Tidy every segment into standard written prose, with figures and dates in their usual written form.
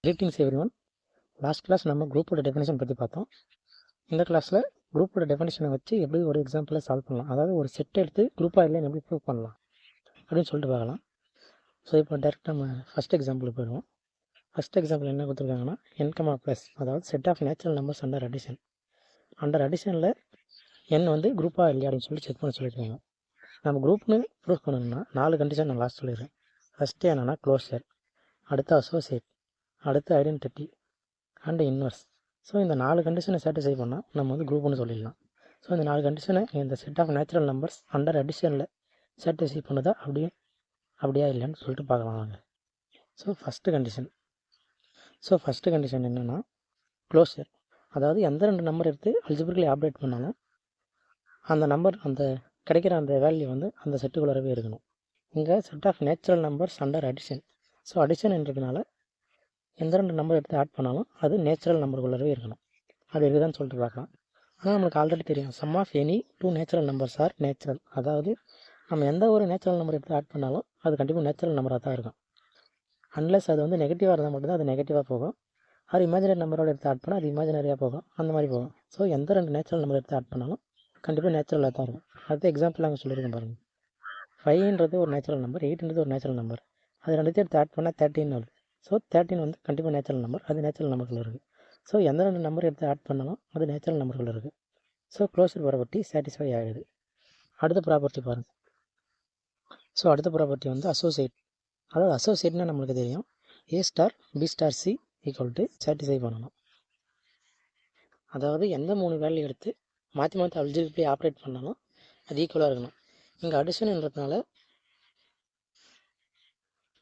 Greetings everyone. Last class நம்ம குரூப்போட definition பற்றி பார்த்தோம். இந்த கிளாஸில் குரூப்போட டெஃபினேஷனை வச்சு எப்படி ஒரு எக்ஸாம்பிளை சால்வ் பண்ணலாம், அதாவது ஒரு செட் எடுத்து குரூப்பாக இல்லைன்னு எப்படி ப்ரூவ் பண்ணலாம் அப்படின்னு சொல்லிட்டு பார்க்கலாம். ஸோ இப்போ டேரெக்டாக நம்ம ஃபஸ்ட் எக்ஸாம்பிளுக்கு போயிடுவோம். ஃபஸ்ட் எக்ஸாம்பிள் என்ன கொடுத்துருக்காங்கன்னா n, ப்ளஸ், அதாவது set of natural numbers under addition. Under அடிஷனில் n வந்து குரூப்பாக இல்லையா அப்படின்னு சொல்லி செக் பண்ண சொல்லியிருக்காங்க. நம்ம குரூப்னு ப்ரூவ் பண்ணணும்னா 4 கண்டிஷன் நான் லாஸ்ட் சொல்லிடுறேன். ஃபஸ்ட்டு என்னென்னா க்ளோஷர், அடுத்து அசோசியேட், அடுத்து ஐடென்டிட்டி அண்ட் இன்வர்ஸ். ஸோ இந்த 4 கண்டிஷனை சாட்டிஸ்ஃபை பண்ணால் நம்ம வந்து குரூப்னு சொல்லிடலாம். ஸோ இந்த 4 கண்டிஷனை இந்த set of natural numbers under அடிஷனில் சாட்டிஸ்ஃபை பண்ணுதா அப்படியா இல்லைன்னு சொல்லிட்டு பார்க்கலாம் வாங்க. ஸோ ஃபஸ்ட்டு கண்டிஷன் என்னென்னா க்ளோஷர், அதாவது எந்த 2 நம்பர் எடுத்து அல்ஜிபிரிக்கலி ஆப்ரேட் பண்ணாலும் அந்த நம்பர் அந்த கிடைக்கிற அந்த வேல்யூ வந்து அந்த செட்டுக்குள்ளரவே இருக்கணும். இங்கே set of natural numbers under addition. So அடிஷன்ன்றதுனால எந்த 2 நம்பர் எடுத்து ஆட் பண்ணாலும் அது நேச்சுரல் நம்பருக்குள்ளவே இருக்கணும். அது இருக்குதான்னு சொல்லிட்டு பார்க்கலாம். ஆனால் நம்மளுக்கு ஆல்ரெடி தெரியும், sum of any 2 natural numbers are natural. அதாவது நம்ம எந்த ஒரு நேச்சுரல் நம்பர் எடுத்து ஆட் பண்ணாலும் அது கண்டிப்பாக நேச்சுரல் நம்பராக தான் இருக்கும். அன்லெஸ் அது வந்து நெகட்டிவாக இருந்தால் மட்டும்தான் அது நெகட்டிவாக போகும். அது இமேஜினரி நம்பரோட எடுத்து ஆட் பண்ணால் அது இமேஜினரியாக போகும், அந்த மாதிரி போகும். ஸோ எந்த 2 நேச்சுரல் நம்பர் எடுத்து ஆட் பண்ணாலும் கண்டிப்பாக நேச்சுரலாக தான் இருக்கும். அடுத்த எக்ஸாம்பிள் நாங்கள் சொல்லியிருக்கோம் பாருங்கள். 5ன்றது ஒரு நேச்சுரல் நம்பர், 8ன்றது ஒரு நேச்சுரல் நம்பர். அது 2 எடுத்து ஆட் பண்ணால் 13 வருது. ஸோ 13 வந்து கண்டிப்பாக நேச்சுரல் நம்பர், அது நேச்சுரல் நம்பருக்குள்ள இருக்குது. ஸோ எந்த 2 நம்பர் எடுத்து ஆட் பண்ணாலும் அது நேச்சுரல் நம்பருக்குள்ள இருக்குது. ஸோ க்ளோஷர் ப்ராப்பர்ட்டி சாட்டிஸ்ஃபை ஆகிடுது. அடுத்த ப்ராப்பர்ட்டி பாருங்கள். ஸோ அடுத்த ப்ராப்பர்ட்டி வந்து அசோசியேட். அதாவது அசோசியேட்னா நம்மளுக்கு தெரியும், A star B star C equal to satisfy பண்ணணும். அதாவது எந்த 3 வேல்யூ எடுத்து மாற்றி அல்ஜிபிரிக்கலி ஆப்ரேட் பண்ணாலும் அது ஈக்குவலாக இருக்கணும். இங்கே அடிஷன்ன்றதுனால,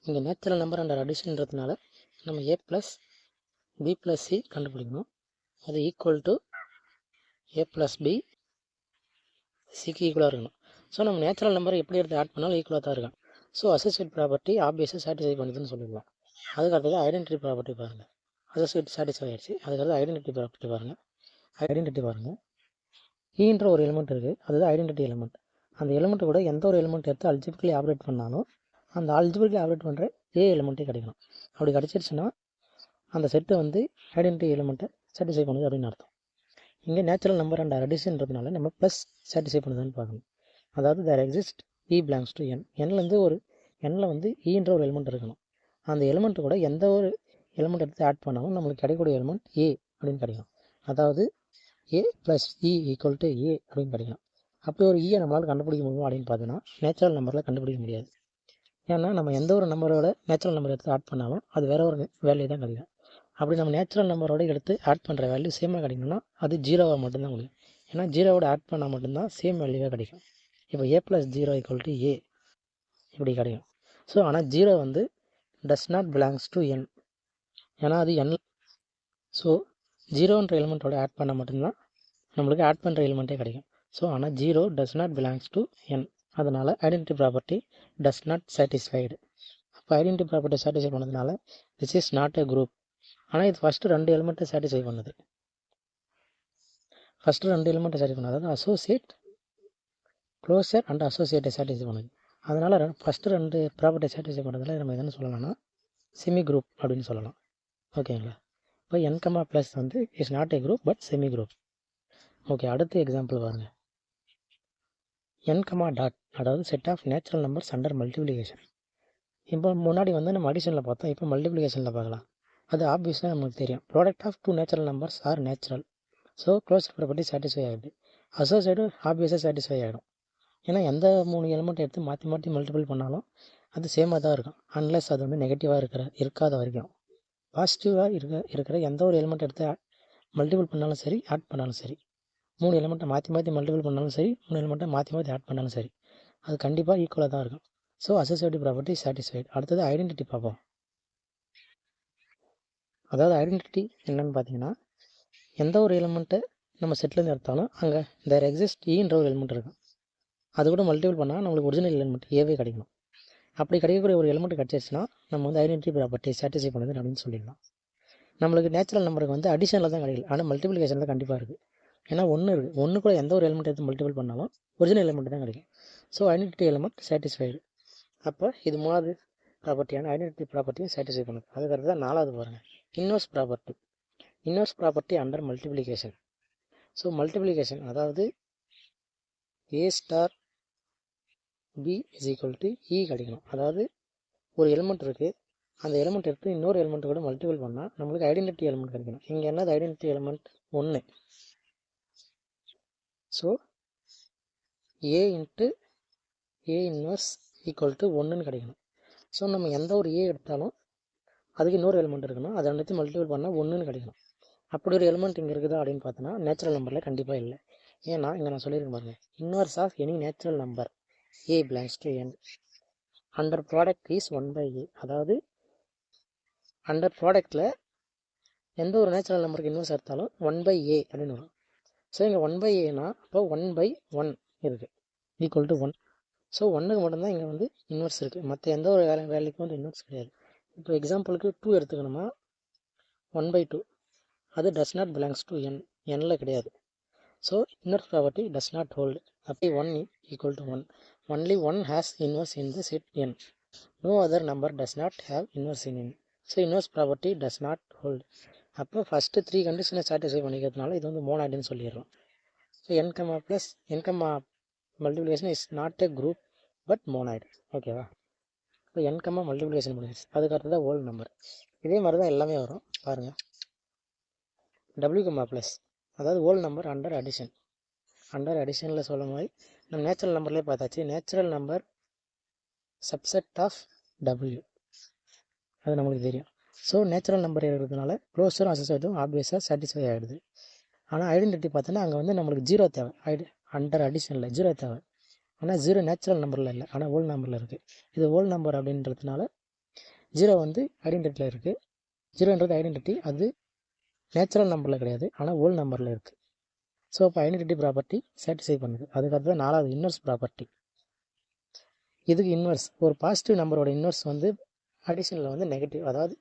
இங்கே நேச்சுரல் நம்பர் அண்டர் அடிஷன்ன்றதுனால நம்ம A plus B plus C கண்டுபிடிக்கணும். அது equal to A plus B சிக்கு ஈக்குவலாக இருக்கணும். ஸோ நம்ம நேச்சுரல் நம்பரை எப்படி எடுத்து ஆட் பண்ணாலும் ஈக்குவலாக தான் இருக்கும். ஸோ அசோசியேட் ப்ராப்பர்ட்டி ஆப்வியஸாக சாட்டிஸ்ஃபை பண்ணுதுன்னு சொல்லிடலாம். அதுக்கடுத்தது ஐடென்டிட்டி ப்ராப்பர்ட்டி பாருங்கள். அசோசியேட் சாட்டிஸ்ஃபை ஆகிடுச்சு. அதுக்கடுத்து ஐடென்டிட்டி ப்ராப்பர்ட்டி பாருங்கள். ஈன்ற ஒரு எலிமெண்ட் இருக்குது, அதுதான் ஐடென்டிட்டி எலிமெண்ட். அந்த எலிமெண்ட்டு கூட எந்த ஒரு எலிமெண்ட் எடுத்து அல்ஜிபிரிக்கலி ஆப்ரேட் பண்ணாலும் அந்த அல்ஜிபிரிக்கலி ஆப்ரேட் பண்ணுற எலிமெண்ட்டே கிடைக்கணும். அப்படி கிடச்சிருச்சுன்னா அந்த செட்டு வந்து ஐடென்டிட்டி எலிமெண்ட்டை சாட்டிஸ்ஃபை பண்ணுது அப்படின்னு அர்த்தம். இங்கே நேச்சுரல் நம்பர் அண்ட் அடிஷன்றதுனால நம்ம ப்ளஸ் சாட்டிஸ்ஃபை பண்ணுதான்னு பார்க்கணும். அதாவது there exist E belongs to N. எண்ணில் வந்து ஈன்ற ஒரு எலிமெண்ட் இருக்கணும். அந்த எலிமெண்ட்டு கூட எந்த ஒரு எலிமெண்ட் எடுத்து ஆட் பண்ணாலும் நம்மளுக்கு கிடைக்கக்கூடிய எலிமெண்ட் A அப்படின்னு கிடைக்கும். அதாவது A plus E equal to A அப்படின்னு கிடைக்கும். அப்படி ஒரு ஈயை நம்மளால் கண்டுபிடிக்க முடியும் அப்படின்னு பார்த்தோன்னா நேச்சுரல் நம்பரில் கண்டுபிடிக்க முடியாது. ஏன்னா நம்ம எந்த ஒரு நம்பரோட நேச்சுரல் நம்பர் எடுத்து ஆட் பண்ணாலும் அது வேறு ஒரு வேல்யூ தான் கிடைக்கும். அப்படி நம்ம நேச்சுரல் நம்பரோட எடுத்து ஆட் பண்ணுற வேல்யூ சேமாக கிடைக்கணும்னா அது 0வாக மட்டும்தான் முடியும். ஏன்னா 0வோட ஆட் பண்ணால் மட்டும்தான் சேம் வேல்யூவாக கிடைக்கும். இப்போ A plus 0 equal to A இப்படி கிடைக்கும். ஸோ ஆனால் 0 வந்து டஸ் நாட் பிலாங்ஸ் டு என், ஏன்னா அது என். ஸோ 0ன்ற எலிமெண்ட்டோட ஆட் பண்ணால் மட்டும்தான் நம்மளுக்கு ஆட் பண்ணுற எலிமெண்ட்டே கிடைக்கும். ஸோ ஆனால் 0 டஸ் நாட் பிலாங்ஸ் டு என். அதனால் identity property does not satisfied. அப்போ ஐடென்டிட்டி ப்ராப்பர்ட்டி சாட்டிஸ்ஃபை பண்ணதுனால this is not a group. ஆனால் இது ஃபஸ்ட்டு 2 எலிமெண்ட்டை சாட்டிஸ்ஃபை பண்ணுது. அதாவது அசோசியேட், க்ளோஷர் அண்ட் அசோசியேட்டை சாட்டிஸ்ஃபை பண்ணுது. அதனால் ஃபஸ்ட்டு 2 ப்ராப்பர்ட்டி சாட்டிஸ்ஃபை பண்ணுறதுல நம்ம என்ன சொல்லலாம்னா செமி குரூப் அப்படின்னு சொல்லலாம். ஓகேங்களா? இப்போ n, ப்ளஸ் வந்து is not a group but semi group. Okay, அடுத்த எக்ஸாம்பிள் பாருங்கள். n, டாட், அதாவது set of natural numbers under multiplication. இப்போ முன்னாடி வந்து நம்ம அடிஷனில் பார்த்தோம், இப்போ மல்டிப்ளிகேஷனில் பார்க்கலாம். அது ஆப்வியஸாக நமக்கு தெரியும், product of 2 natural numbers are natural. So closure property satisfy ஆகிடுது. அசோசியேட்டும் ஆப்வியஸாக சாட்டிஸ்ஃபை ஆகிடும். ஏன்னா எந்த 3 எலிமெண்ட் எடுத்து மாற்றி மல்டிபிள் பண்ணாலும் அது சேமாக தான் இருக்கும். அன்லெஸ் அது வந்து நெகட்டிவாக இருக்காத வரைக்கும். பாசிட்டிவாக இருக்கிற எந்த ஒரு எலிமெண்ட் எடுத்து மல்டிபிள் பண்ணாலும் சரி, ஆட் பண்ணாலும் சரி, 3 எலிமெண்ட்டை மாற்றி மல்டிபிள் பண்ணாலும் சரி, 3 எலிமெண்ட்டை மாற்றி ஆட் பண்ணாலும் சரி, அது கண்டிப்பாக ஈக்குவலாக தான் இருக்கும். So associative property satisfied. அடுத்தது ஐடென்டிட்டி பார்ப்போம். அதாவது ஐடென்டிட்டி என்னென்னு பார்த்தீங்கன்னா, எந்த ஒரு எலிமெண்ட்டை நம்ம செட்லேருந்து எடுத்தாலும் அங்கே தேர் எக்ஸிஸ்ட் ஈன்ற ஒரு எலிமெண்ட் இருக்கும். அது கூட மல்டிபிள் பண்ணால் நம்மளுக்கு ஒரிஜினல் எலிமெண்ட் ஏவே கிடைக்கணும். அப்படி கிடைக்கக்கூடிய ஒரு எலிமெண்ட் கிடச்சிருச்சுன்னா நம்ம வந்து ஐடென்டிட்டி ப்ராப்பர்ட்டி சாட்டிஸ்ஃபை பண்ணுது அப்படின்னு சொல்லிடலாம். நம்மளுக்கு நேச்சுரல் நம்பருக்கு வந்து அடிஷனில் தான் கிடைக்கல, ஆனால் மல்டிபிளிகேஷனில் கண்டிப்பாக இருக்குது. ஏன்னா ஒன்று கூட எந்த ஒரு எலிமெண்ட் எடுத்து மல்டிபிள் பண்ணாலும் ஒரிஜினல் எலிமெண்ட் தான் கிடைக்கும். So identity element satisfied. அப்போ இது 3வது ப்ராப்பர்ட்டியான ஐடென்டிட்டி ப்ராப்பர்ட்டியும் சாட்டிஸ்ஃபை பண்ணுது. அதுக்கடுத்து தான் 4வது பாருங்கள். Inverse property under multiplication. So multiplication அதாவது A star B is equal to E கிடைக்கணும். அதாவது ஒரு எலிமெண்ட் இருக்குது, அந்த எலிமெண்ட் எடுத்து இன்னொரு எலிமெண்ட் கூட மல்டிபிள் பண்ணால் நம்மளுக்கு ஐடென்டிட்டி எலிமெண்ட் கிடைக்கணும். இங்கே என்னது identity element 1. So A into A inverse equal to 1ன்னு கிடைக்கணும். ஸோ நம்ம எந்த ஒரு ஏ எடுத்தாலும் அதுக்கு இன்னொரு எலிமெண்ட் இருக்கணும், அதை ரெண்டுத்தையும் மல்டிபிள் பண்ணால் 1ன்னு கிடைக்கணும். அப்படி ஒரு எலிமெண்ட் இங்கே இருக்குதா அப்படின்னு பார்த்தோன்னா நேச்சுரல் நம்பரில் கண்டிப்பாக இல்லை. ஏன்னா இங்கே நான் சொல்லியிருக்கேன் பாருங்கள், inverse of any natural number a belongs to N under product is 1/a. அதாவது அண்டர் ப்ராடக்டில் எந்த ஒரு நேச்சுரல் நம்பருக்கு இன்வர்ஸ் எடுத்தாலும் 1/a அப்படின்னு வரும். ஸோ இங்கே 1/aனா அப்போ 1/1 இருக்குது ஈக்குவல் டு 1. ஸோ 1க்கு மட்டும்தான் இங்கே வந்து இன்வர்ஸ் இருக்குது, மற்ற எந்த ஒரு வேல்யூக்கும் வந்து இன்வர்ஸ் கிடையாது. இப்போ எக்ஸாம்பிளுக்கு 2 எடுத்துக்கணுமா, 1/2 அது does not belongs to N, எண்ணில் கிடையாது. So inverse property does not hold. அப்படி 1 equal to 1. Only 1 has inverse in the set N. No other number does not have inverse in N. So inverse property does not hold. அப்போ first 3 கண்டிஷனை சாட்டிஸ்ஃபை பண்ணிக்கிறதுனால இது வந்து மோனாய்டுன்னு சொல்லிடுறோம். So n, plus n, multiplication is not a group but monoid. ஓகேவா? இப்போ n, மல்டிப்ளிகேஷன் பண்ணிடுச்சு, அதுக்கு அடுத்து தான் ஹோல் நம்பர். இதே மாதிரி தான் எல்லாமே வரும் பாருங்கள். w, ப்ளஸ் அதாவது whole number under addition. Under அடிஷனில் சொல்லும் போது நம்ம நேச்சுரல் நம்பர்லேயே பார்த்தாச்சு, natural number subset of w, அது நம்மளுக்கு தெரியும். ஸோ நேச்சுரல் நம்பர் இருக்கிறதுனால க்ளோஸரும் அசோசியேட்டும் ஆப்வியஸாக சாட்டிஸ்ஃபை ஆகிடுது. ஆனால் ஐடென்டிட்டி பார்த்தோன்னா அங்கே வந்து நம்மளுக்கு 0 தேவை, அண்டர் அடிஷனில் 0 தேவை. ஆனால் 0 நேச்சுரல் நம்பரில் இல்லை, ஆனால் ஹோல் நம்பரில் இருக்குது. இது ஹோல் நம்பர் அப்படின்றதுனால 0 வந்து ஐடென்டிட்டியில் இருக்குது. 0ன்றது ஐடென்டிட்டி, அது நேச்சுரல் நம்பரில் கிடையாது, ஆனால் ஹோல் நம்பரில் இருக்குது. ஸோ அப்போ ஐடென்டிட்டி ப்ராப்பர்ட்டி சாட்டிஸ்ஃபை பண்ணுது. அதுக்கடுத்து 4வது இன்வர்ஸ் ப்ராப்பர்ட்டி. இதுக்கு இன்வர்ஸ், ஒரு பாசிட்டிவ் நம்பரோட இன்வர்ஸ் வந்து அடிஷனில் வந்து நெகட்டிவ், அதாவது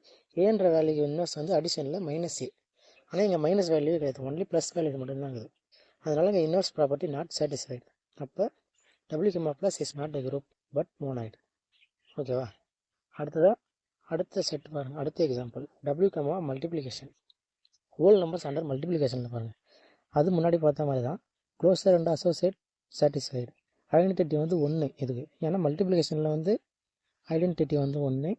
ஏன்ற வேல்யூக்கு இன்வர்ஸ் வந்து அடிஷனில் -a. ஆனால் இங்கே மைனஸ் வேல்யூ கிடையாது, ஒன்லி ப்ளஸ் வேல்யூ மட்டும்தான் இருக்குது. அதனால் இங்கே இன்வர்ஸ் ப்ராப்பர்ட்டி நாட் சாட்டிஸ்ஃபைடு. அப்போ w, plus is not a group but monoid. ஓகேவா? அடுத்த செட் பாருங்கள். அடுத்த example w, multiplication. Whole numbers under மல்டிப்ளிகேஷனில் பாருங்கள். அது முன்னாடி பார்த்த மாதிரி தான், closure and associate satisfied. Identity வந்து 1 இதுக்கு, ஏன்னா மல்டிப்ளிகேஷனில் வந்து ஐடென்டிட்டி வந்து 1,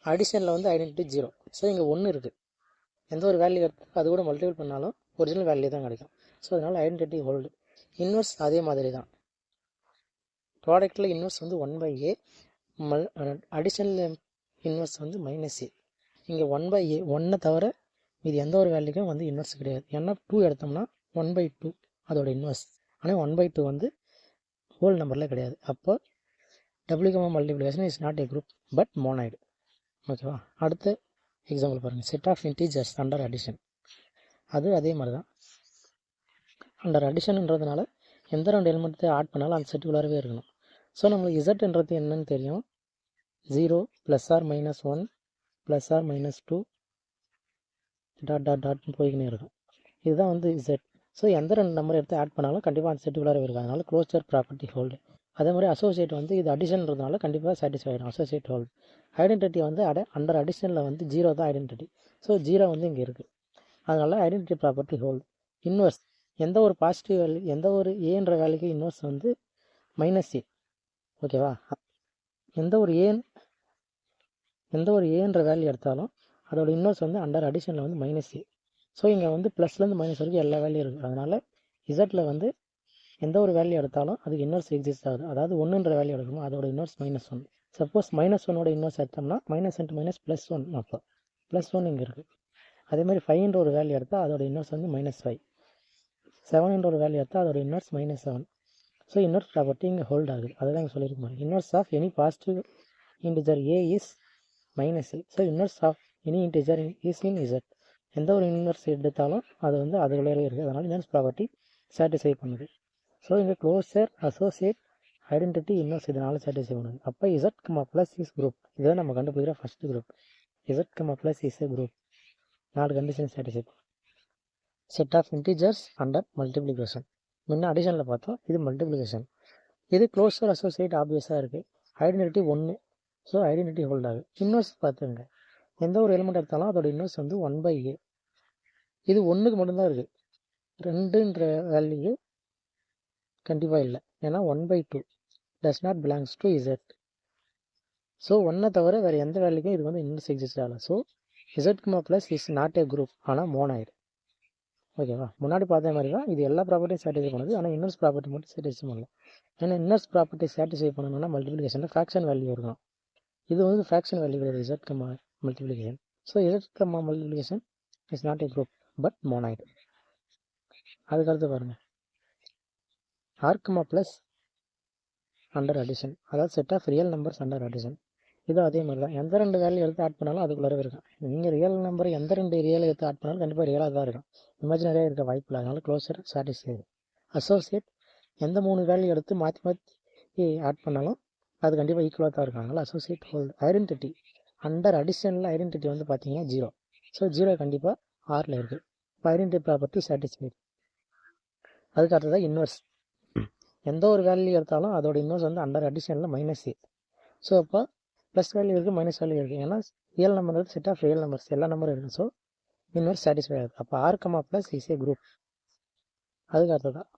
அடிஷனில் வந்து ஐடென்டிட்டி 0. ஸோ இங்கே 1 இருக்குது, எந்த ஒரு வேல்யூ எடுத்து அது கூட மல்டிபிள் பண்ணாலும் ஒரிஜினல் வேல்யூ தான் கிடைக்கும். ஸோ அதனால் ஐடென்டிட்டி ஹோல்டு. இன்வர்ஸ் அதே மாதிரி தான், ப்ராடக்ட்டில் இன்வர்ஸ் வந்து 1/a, அடிஷனல் இன்வர்ஸ் வந்து -a. இங்கே 1/a 1 தவிர இது எந்த ஒரு வேல்யூக்கும் வந்து இன்வர்ஸ் கிடையாது. ஏன்னா 2 எடுத்தோம்னா 1/2 அதோட இன்வர்ஸ், ஆனால் 1/2 வந்து ஹோல் நம்பரில் கிடையாது. அப்போ w, multiplication is not a group but monoid. ஓகேவா? அடுத்த எக்ஸாம்பிள் பாருங்கள், set of integers under addition. அது அதே மாதிரி தான், அண்டர் அடிஷன்ன்றதுனால எந்த 2 எலிமெண்ட்டை ஆட் பண்ணாலும் அந்த செட்டுக்குள்ளாரவே இருக்கணும். ஸோ நம்மளுக்கு இசட்ன்றது என்னன்னு தெரியும், 0 +or -1 +or -2 டாட் போய்கினே இருக்கும். இதுதான் வந்து இசட். ஸோ எந்த 2 நம்பர் எடுத்து ஆட் பண்ணாலும் கண்டிப்பாக அந்த செட்டுக்குள்ளாரவே இருக்கும். அதனால க்ளோஸர் ப்ராப்பர்ட்டி ஹோல்டு. அதே மாதிரி அசோசியேட் வந்து இது அடிஷன்றதுனால கண்டிப்பாக சாட்டிஸ்ஃபை ஆகிடும், அசோசியேட் ஹோல்டு. ஐடென்டிட்டி வந்து அண்டர் அடிஷனில் வந்து 0 தான் ஐடென்டிட்டி. ஸோ 0 வந்து இங்கே இருக்குது, அதனால் ஐடென்டிட்டி ப்ராப்பர்ட்டி ஹோல்டு. இன்வர்ஸ், எந்த ஒரு பாசிட்டிவ் வேல்யூ, எந்த ஒரு ஏன்ற வேல்யூக்கு இன்வர்ஸ் வந்து -a. ஓகேவா? எந்த ஒரு ஏன்ற வேல்யூ எடுத்தாலும் அதோட இன்வர்ஸ் வந்து அண்டர் அடிஷனில் வந்து -a. ஸோ இங்கே வந்து ப்ளஸ்லேருந்து மைனஸ் வரைக்கும் எல்லா வேல்யூ இருக்குது. அதனால் இசட்டில் வந்து எந்த ஒரு வேல்யூ எடுத்தாலும் அதுக்கு இன்வர்ஸ் எக்ஸிஸ்ட் ஆகுது. அதாவது 1ன்ற வேல்யூ எடுக்கணும், அதோட இன்வர்ஸ் -1. சப்போஸ் -1ஓட இன்வர்ஸ் எடுத்தோம்னா -1 அப்போ +1 இங்கே இருக்குது. அதேமாதிரி 5ன்ற ஒரு வேல்யூ எடுத்தால் அதோட இன்வர்ஸ் வந்து -5. 7ன்ற ஒரு வேல்யூ எடுத்தால் அதோட இன்வர்ஸ் -7. ஸோ இன்வர்ஸ் ப்ராப்பர்ட்டி இங்கே ஹோல்ட் ஆகுது. அதுதான் இங்கே சொல்லியிருக்கோம், inverse of any positive integer a is -a. So inverse of any integer is in z. எந்த ஒரு இன்வர்ஸ் எடுத்தாலும் அது வந்து அதுக்குள்ளே இருக்குது. அதனால் இன்வர்ஸ் ப்ராப்பர்ட்டி சாட்டிஸ்ஃபை பண்ணுது. ஸோ இங்கே க்ளோஸர் அசோசியேட் ஐடென்டிட்டி இன்வர்ஸ் இதனால் சாட்டிஸ்ஃபை பண்ணுது. அப்போ z, ப்ளஸ் இஸ் குரூப். இதுதான் நம்ம கண்டுபிடிக்கிற first group. z, plus is a group. 4 condition satisfy பண்ணும். Set of integers under multiplication. முன்ன அடிஷனில் பார்த்தோம், இது மல்டிப்ளிகேஷன். இது க்ளோஸர் அசோசியேட் ஆப்வியஸாக இருக்குது, ஐடென்டிட்டி 1. ஸோ ஐடென்டிட்டி ஹோல்ட் ஆகுது. இன்வர்ஸ் பார்த்துங்க, எந்த ஒரு எலிமெண்ட் எடுத்தாலும் அதோட இன்வர்ஸ் வந்து 1/a. இது 1க்கு மட்டும்தான் இருக்குது. 2ன்ற வேல்யூ கண்டிப்பாக இல்லை, ஏன்னா 1/2 டஸ் not belongs to Z. So 1 தவிர வேறு எந்த வேல்யூக்கும் இது வந்து இன்வர்ஸ் எக்ஸிஸ்ட் ஆகலை. So Z, plus is not a group, ஆனால் மோனாய்டு. ஓகேவா? முன்னாடி பார்த்த மாதிரி தான் இது எல்லா ப்ராப்பர்ட்டியும் சாட்டிஸ்ஃபை பண்ணுது, ஆனால் இன்வர்ஸ் ப்ராப்பர்ட்டி மட்டும் சாட்டிஸ்ஃபை பண்ணல. ஏன்னா இன்வர்ஸ் ப்ராப்பர்ட்டி சாட்டிஸ்ஃபை பண்ணணும்னா மல்டிப்ளிகேஷனில் ஃப்ராக்ஷன் வேல்யூ இருக்கணும். இது வந்து ஃப்ராக்ஷன் வேல்யூ கிடையாது, Z, multiplication. So Z, multiplication is not a group but monoid. அதுக்கடுத்து பாருங்கள், R, ப்ளஸ் அண்டர் அடிஷன், அதாவது set of real numbers under addition. இதுவும் அதே மாதிரி தான், எந்த 2 வேல்யூ எடுத்து ஆட் பண்ணாலும் அதுக்குள்ளே இருக்கும். நீங்கள் ரியல் நம்பர் எந்த 2 ரியல் எடுத்து ஆட் பண்ணாலும் கண்டிப்பாக ரியலாக தான் இருக்கும், இமேஜினரியாக இருக்க வாய்ப்பு இல்லை. அதனால க்ளோஸர் சாட்டிஸ்ஃபை. அசோசியேட் எந்த 3 வேல்யூ எடுத்து மாற்றி மாற்றி ஆட் பண்ணாலும் அது கண்டிப்பாக ஈக்குவலாக தான் இருக்கும். அதனால் அசோசியேட் ஹோல்டு. ஐடென்டிட்டி அண்டர் அடிஷனில் ஐடென்டிட்டி வந்து பார்த்தீங்கன்னா 0. ஸோ 0 கண்டிப்பாக ஆரில் இருக்குது. இப்போ ஐடென்டிட்டி ப்ராப்பர்ட்டி சாட்டிஸ்ஃபை. அதுக்கு அடுத்ததான் இன்வர்ஸ். எந்த ஒரு வேல்யூ எடுத்தாலும் அதோட இன்வர்ஸ் வந்து அண்டர் அடிஷனில் -a. ஸோ அப்போ ப்ளஸ் வேல்யூ இருக்குது, மைனஸ் வேல்யூ இருக்குது. ஏன்னா ரியல் நம்பர் வந்து செட் ஆஃப் ரியல் நம்பர்ஸ், எல்லா நம்பரும் இருக்குது. ஸோ இன்வர்ஸ் சாட்டிஸ்ஃபை ஆகுது. அப்போ R, plus is a group. அதுக்கு அடுத்ததான்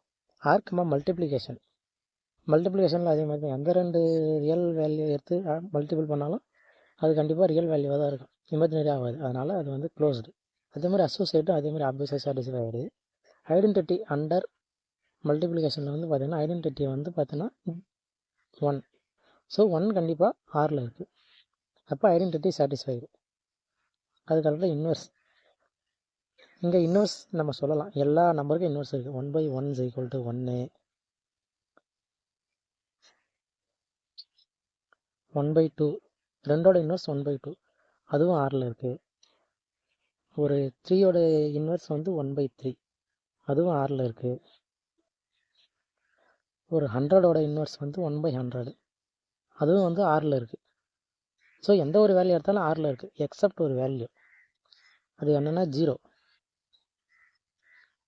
R, மல்டிப்ளிகேஷன். மல்டிப்ளிகேஷனில் அதே மாதிரி தான், எந்த 2 ரியல் வேல்யூ எடுத்து மல்டிபிள் பண்ணாலும் அது கண்டிப்பாக ரியல் வேல்யூவாக தான் இருக்கும், இமேஜினரி ஆகாது. அதனால் அது வந்து க்ளோஸ்டு. அதே மாதிரி அசோசியேட்டும் அதே மாதிரி ஆப்வியஸாக சாட்டிஸ்ஃபை ஆகிடுது. ஐடென்டிட்டி அண்டர் மல்டிப்ளிகேஷனில் வந்து பார்த்தீங்கன்னா ஐடென்டிட்டி வந்து பார்த்தீங்கன்னா 1. ஸோ 1 கண்டிப்பாக ஆரில் இருக்குது. அப்போ ஐடென்டிட்டி சாட்டிஸ்ஃபைடு. அதுக்கப்புறம் இன்வர்ஸ். இங்கே இன்வர்ஸ் நம்ம சொல்லலாம், எல்லா நம்பருக்கும் இன்வர்ஸ் இருக்குது. 1/1 = 1, 1/2 2ஓட இன்வர்ஸ் 1/2 அதுவும் ஆரில் இருக்குது. ஒரு 3ஓட இன்வர்ஸ் வந்து 1/3 அதுவும் ஆரில் இருக்குது. ஒரு 100ஓட இன்வர்ஸ் வந்து 1/100 அதுவும் வந்து ஆரில் இருக்குது. ஸோ எந்த ஒரு வேல்யூ எடுத்தாலும் ஆரில் இருக்குது, எக்ஸப்ட் ஒரு வேல்யூ. அது என்னென்னா 0.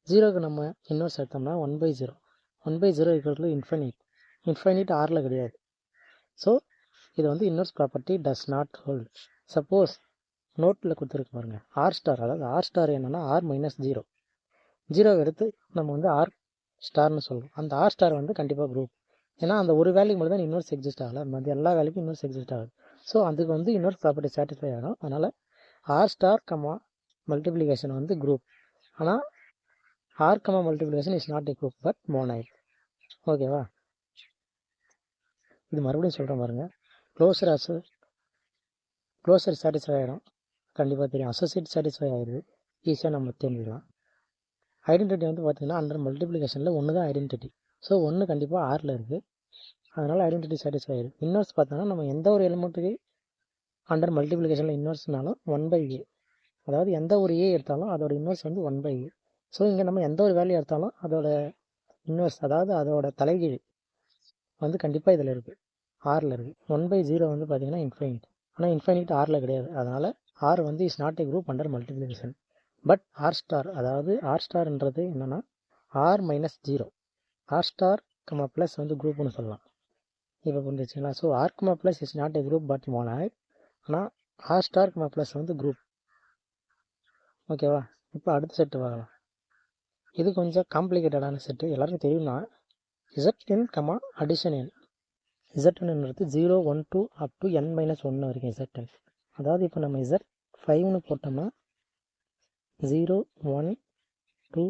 0க்கு நம்ம இன்வர்ஸ் எடுத்தோம்னா 1/0. 1/0 = இன்ஃபைனைட். இன்ஃபைனைட் ஆரில் கிடையாது. ஸோ இது வந்து inverse property does not hold. Suppose நோட்டில் கொடுத்துருக்கு பாருங்க, R ஸ்டார், அதாவது R ஸ்டார் என்னென்னா R - 0. 0 எடுத்து நம்ம வந்து R ஸ்டார்னு சொல்லுவோம். அந்த R ஸ்டார் வந்து கண்டிப்பாக குரூப். ஏன்னா அந்த ஒரு வேல்யூக்கு மட்டும் தான் இன்வர்ஸ் எக்ஸிஸ்ட் ஆகலை, மற்ற எல்லா வேல்யூக்கும் இன்வர்ஸ் எக்ஸிஸ்ட் ஆகுது. ஸோ அதுக்கு வந்து இன்வர்ஸ் ப்ராப்பர்ட்டி சாட்டிஸ்ஃபை ஆகும். அதனால் R ஸ்டார், மல்டிப்ளிகேஷன் வந்து குரூப். ஆனால் R, multiplication is not a group but monoid. ஓகேவா? இது மறுபடியும் சொல்கிறேன் பாருங்கள். க்ளோஸர் சாட்டிஸ்ஃபை ஆகிடும், கண்டிப்பாக தெரியும். அசோசியேட் சாட்டிஸ்ஃபை ஆகிடுது, ஈஸியாக நம்ம தெரிஞ்சுக்கலாம். ஐடென்டிட்டி வந்து பார்த்திங்கன்னா அண்டர் மல்டிப்ளிகேஷனில் 1 தான் ஐடென்டிட்டி. ஸோ 1 கண்டிப்பாக ஆரில் இருக்குது, அதனால் ஐடென்டிட்டி சாட்டிஸ்ஃபை ஆகிடுது. இன்வர்ஸ் பார்த்தோன்னா நம்ம எந்த ஒரு எலிமெண்ட்டுக்கு அண்டர் மல்டிப்ளிகேஷனில் இன்வர்ஸ்னாலும் 1/a, அதாவது எந்த ஒரு a எடுத்தாலும் அதோட இன்வர்ஸ் வந்து 1/a. ஸோ இங்கே நம்ம எந்த ஒரு வேல்யூ எடுத்தாலும் அதோட இன்வர்ஸ், அதாவது அதோட தலைகீழ் வந்து கண்டிப்பாக இதில் இருக்குது, ஆரில் இருக்குது. 1/0 வந்து பார்த்திங்கன்னா இன்ஃபைனிட், ஆனால் இன்ஃபைனிட் ஆரில் கிடையாது. அதனால் ஆர் வந்து is not a group under multiplication but R star. அதாவது R ஸ்டார்ன்றது என்னென்னா R - 0. R ஸ்டார், ப்ளஸ் வந்து குரூப்னு சொல்லலாம். இப்போ புரிஞ்சிச்சுங்களா? So R, plus is not a group but monoid, ஆனால் R ஸ்டார், ப்ளஸ் வந்து குரூப். ஓகேவா? இப்போ அடுத்த செட்டு பார்க்கலாம். இது கொஞ்சம் காம்ப்ளிகேட்டடான செட்டு, எல்லாருக்கும் தெரியும்னா. Zn, addition n. Zn-ன்றது 0, 1, 2 up to n - 1 வரைக்கும் Zn. அதாவது இப்போ நம்ம Z5ன்னு போட்டோம்னா 0, 1, 2,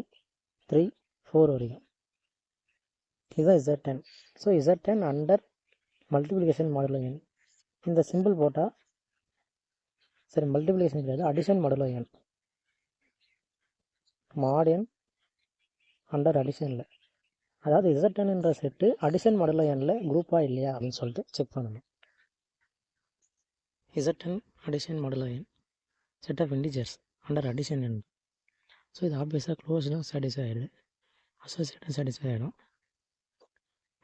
3, 4 வரைக்கும் இதுதான் Zn. So Zn under multiplication modulo n. இந்த சிம்பிள் போட்டால் சரி, மல்டிப்ளிகேஷன் கிடையாது, addition modulo n. Mod n under அடிஷனில், அதாவது Zn-ன்ற செட்டு அடிஷன் மாடுலோ n-ல குரூப்பாக இல்லையா அப்படின்னு சொல்லிட்டு செக் பண்ணணும். Zn addition modulo n set of integers under addition n. So இது ஆப்வியஸாக க்ளோஸ்டும் சாட்டிஸ்ஃபை ஆகிடுது, அசோசியேட்டும் சாட்டிஸ்ஃபை ஆகிடும்.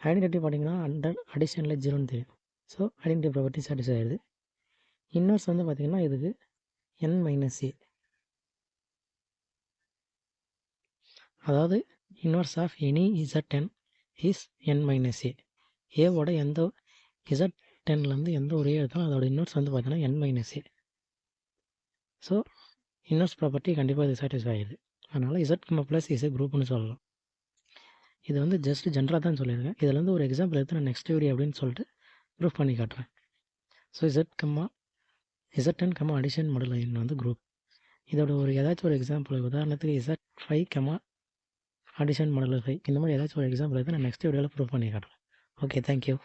ஐடென்டிட்டி பார்த்தீங்கன்னா அண்டர் அடிஷனில் 0ன்னு தெரியும். ஸோ ஐடென்டிட்டி ப்ராப்பர்ட்டி சாட்டிஸ்ஃபை ஆகிடுது. இன்வர்ஸ் வந்து பார்த்திங்கன்னா இதுக்கு n - a, அதாவது inverse of any Zn is n - a. ஏவோட எந்த Zn-லேருந்து எந்த ஒரு எடுத்தாலும் அதோட இன்வர்ஸ் வந்து பார்த்தீங்கன்னா n - a. So inverse property கண்டிப்பாக இது சாட்டிஸ்ஃபை ஆகிடுது. அதனால் இசட் கம்மா ப்ளஸ் இஸ் குரூப்னு சொல்லலாம். இது வந்து ஜஸ்ட் ஜென்ரலாக தான் சொல்லியிருக்கேன். இதில் வந்து ஒரு எக்ஸாம்பிள் எடுத்து நான் நெக்ஸ்ட் வீடியோ அப்படின்னு சொல்லிட்டு ப்ரூஃப் பண்ணி காட்டுறேன். ஸோ இசட்10 கம்மா அடிஷன் மாடுலோ n வந்து குரூப். இதோட ஒரு ஏதாச்சும் ஒரு எக்ஸாம்பிள், உதாரணத்துக்கு Z5 கம்மா அடிஷன் மாடுலோ 5, இந்த மாதிரி ஏதாச்சும் ஒரு எக்ஸாம்பிள் எடுத்து நான் நெக்ஸ்ட் வீடியோவில் ப்ரூஃப் பண்ணி காட்டுறேன். Okay, thank you.